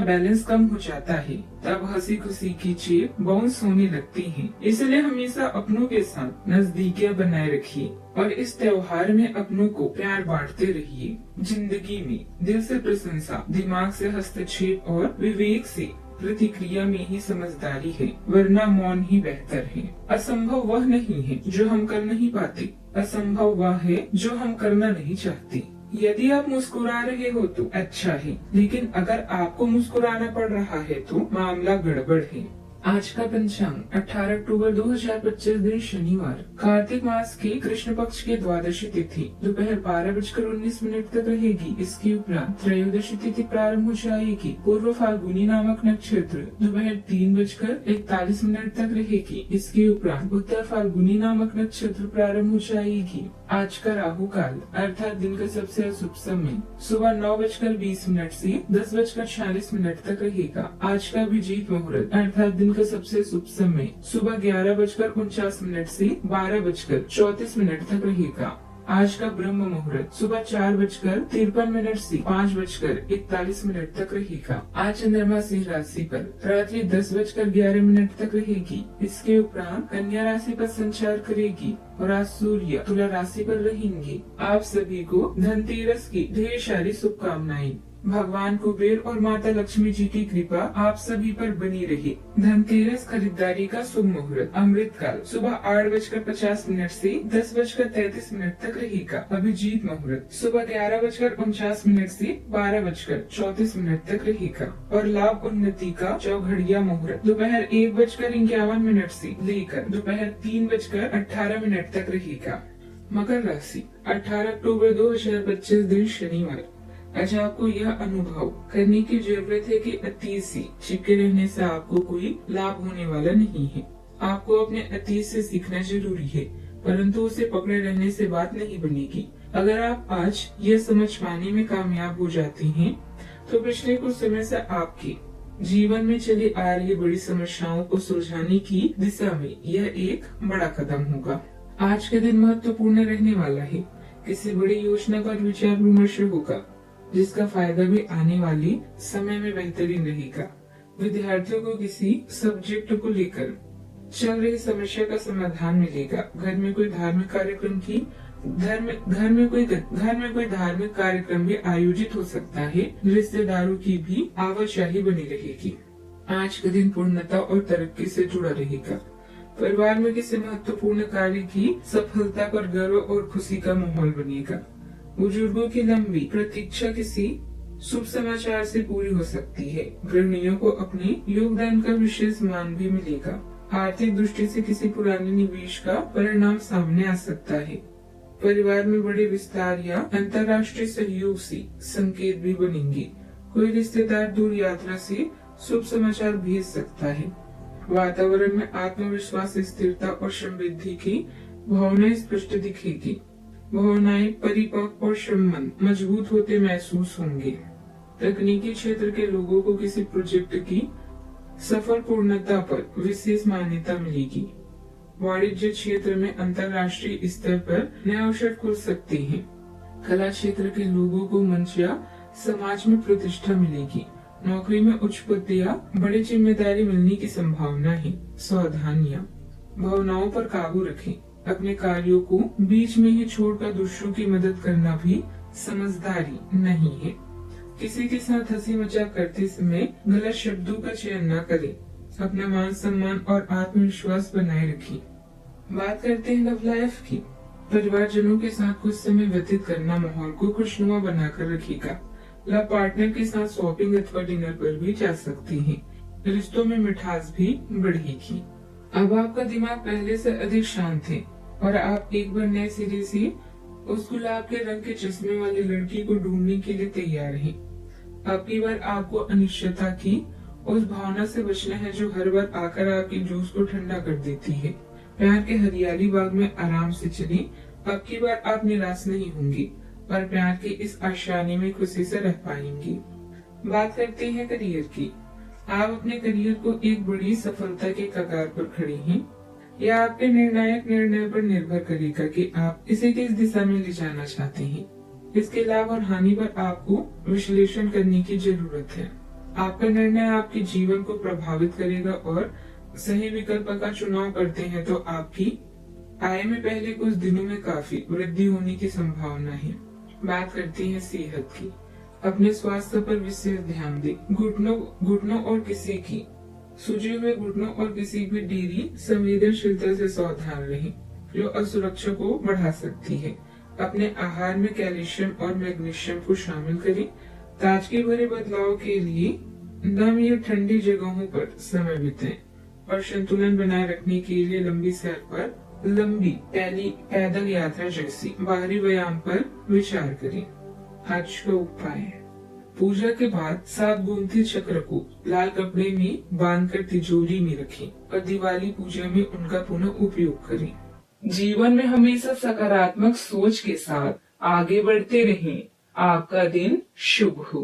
Balance कम हो जाता है तब हंसी खुशी की चेप बाउंस होने लगती है। इसलिए हमेशा अपनों के साथ नजदीकियां बनाए रखिए और इस त्योहार में अपनों को प्यार बांटते रहिए। जिंदगी में दिल से प्रशंसा, दिमाग से हस्तक्षेप और विवेक से प्रतिक्रिया में ही समझदारी है, वरना मौन ही बेहतर है। असंभव वह नहीं है जो हम कर नहीं पाते, असंभव वह है जो हम करना नहीं चाहते। यदि आप मुस्कुरा रहे हो तो अच्छा है, लेकिन अगर आपको मुस्कुराना पड़ रहा है तो मामला गड़बड़ है। आज का पंचांग 18 अक्टूबर 2025 दिन शनिवार, कार्तिक मास की कृष्ण पक्ष की द्वादशी तिथि दोपहर 12:19 तक रहेगी। इसके उपरांत त्रयोदशी तिथि प्रारंभ हो जाएगी। पूर्व फाल्गुनी नामक नक्षत्र दोपहर 3:41 तक रहेगी। इसके उपरांत उत्तर फाल्गुनी नामक नक्षत्र प्रारंभ हो जाएगी। आज का राहु काल अर्थात दिन का सबसे अशुभ समय सुबह 9:20 से 10:46 तक रहेगा। आज का अभिजीत मुहूर्त अर्थात दिन का सबसे शुभ समय सुबह 11:49 से 12:34 तक रहेगा। आज का ब्रह्म मुहूर्त सुबह 4:53 से 5:41 तक रहेगा। आज चंद्रमा सिंह राशि पर रात्रि 10:11 तक रहेगी। इसके उपरांत कन्या राशि पर संचार करेगी और आज सूर्य तुला राशि पर रहेंगे। आप सभी को धनतेरस की ढेर सारी शुभकामनाएं। भगवान कुबेर और माता लक्ष्मी जी की कृपा आप सभी पर बनी रही। धनतेरस खरीदारी का शुभ मुहूर्त अमृत काल सुबह 8:50 से 10:33 तक रहेगा। अभिजीत मुहूर्त सुबह 11:49 से 12:34 तक रहेगा और लाभ उन्नति का चौघड़िया मुहूर्त दोपहर 1:51 से लेकर दोपहर 3:18 तक रहेगा। मकर राशि 18 अक्टूबर 2025 दिन शनिवार। आज आपको यह अनुभव करने की जरूरत है कि अतीत से चिपके रहने से आपको कोई लाभ होने वाला नहीं है। आपको अपने अतीत से सीखना जरूरी है, परंतु उसे पकड़े रहने से बात नहीं बनेगी। अगर आप आज यह समझ पाने में कामयाब हो जाते हैं तो पिछले कुछ समय से आपके जीवन में चली आ रही बड़ी समस्याओं को सुलझाने की दिशा में यह एक बड़ा कदम होगा। आज का दिन महत्वपूर्ण रहने वाला है। किसी बड़ी योजना पर विचार विमर्श होगा जिसका फायदा भी आने वाले समय में बेहतरीन रहेगा। विद्यार्थियों को किसी सब्जेक्ट को लेकर चल रही समस्या का समाधान मिलेगा। घर में कोई धार्मिक कार्यक्रम भी आयोजित हो सकता है। रिश्तेदारों की भी आवाजाही बनी रहेगी। आज का दिन पूर्णता और तरक्की से जुड़ा रहेगा। परिवार में किसी महत्वपूर्ण कार्य की सफलता पर गर्व और खुशी का माहौल बनेगा। बुजुर्गों की लंबी प्रतीक्षा किसी शुभ समाचार से पूरी हो सकती है। गृहिणियों को अपने योगदान का विशेष मान भी मिलेगा। आर्थिक दृष्टि से किसी पुराने निवेश का परिणाम सामने आ सकता है। परिवार में बड़े विस्तार या अंतर्राष्ट्रीय सहयोग से संकेत भी बनेंगे। कोई रिश्तेदार दूर यात्रा से शुभ समाचार भेज सकता है। वातावरण में आत्मविश्वास, स्थिरता और समृद्धि की भावनाएं स्पष्ट दिखेगी। भावनाएं परिपक्व और संबंध मजबूत होते महसूस होंगे। तकनीकी क्षेत्र के लोगों को किसी प्रोजेक्ट की सफल पूर्णता पर विशेष मान्यता मिलेगी। वाणिज्य क्षेत्र में अंतर्राष्ट्रीय स्तर पर नए अवसर खुल सकते हैं। कला क्षेत्र के लोगों को मंच या समाज में प्रतिष्ठा मिलेगी। नौकरी में उच्च पद या बड़ी जिम्मेदारी मिलने की संभावना है। सावधानियां, भावनाओं पर काबू रखें। अपने कार्यों को बीच में ही छोड़कर दूसरों की मदद करना भी समझदारी नहीं है। किसी के साथ हंसी मजाक करते समय गलत शब्दों का चयन न करें। अपना मान सम्मान और आत्मविश्वास बनाए रखें। बात करते हैं लव लाइफ की। परिवारजनों के साथ कुछ समय व्यतीत करना माहौल को खुशनुमा बनाकर रखेगा। लव पार्टनर के साथ शॉपिंग अथवा डिनर पर भी जा सकते हैं। रिश्तों में मिठास भी बढ़ेगी। अब आपका दिमाग पहले से अधिक शांत है और आप एक बार नए सिरे से उस गुलाब के रंग के चश्मे वाली लड़की को ढूंढने के लिए तैयार हैं। अब की बार आपको अनिश्चितता की उस भावना से बचना है जो हर बार आकर आपके जोश को ठंडा कर देती है। प्यार के हरियाली बाग में आराम से चलें। अब की बार आप निराश नहीं होंगे और प्यार के इस आशानी में खुशी से रह पाएंगे। बात करते हैं करियर की। आप अपने करियर को एक बड़ी सफलता के कगार पर खड़े हैं। यह आपके निर्णायक निर्णय पर निर्भर करेगा कि आप इसे किस दिशा में ले जाना चाहते हैं। इसके लाभ और हानि पर आपको विश्लेषण करने की जरूरत है। आपका निर्णय आपके जीवन को प्रभावित करेगा और सही विकल्प का चुनाव करते हैं तो आपकी आय में पहले कुछ दिनों में काफी वृद्धि होने की संभावना है। बात करते हैं सेहत की। अपने स्वास्थ्य पर विशेष ध्यान दें। घुटनों और किसी की सूजे हुए घुटनों और किसी भी ढीली संवेदनशीलता से सावधान रहें, जो असुरक्षा को बढ़ा सकती है। अपने आहार में कैल्शियम और मैग्नीशियम को शामिल करें। ताजगी भरे बदलाव के लिए नम या ठंडी जगहों पर समय बिताएं और संतुलन बनाए रखने के लिए लंबी सैर पर लंबी पैदल यात्रा जैसी बाहरी व्यायाम पर विचार करें। आज का उपाय है, पूजा के बाद 7 गोमती चक्र को लाल कपड़े में बांधकर तिजोरी में रखें और दिवाली पूजा में उनका पुनः उपयोग करें। जीवन में हमेशा सकारात्मक सोच के साथ आगे बढ़ते रहें। आपका दिन शुभ हो।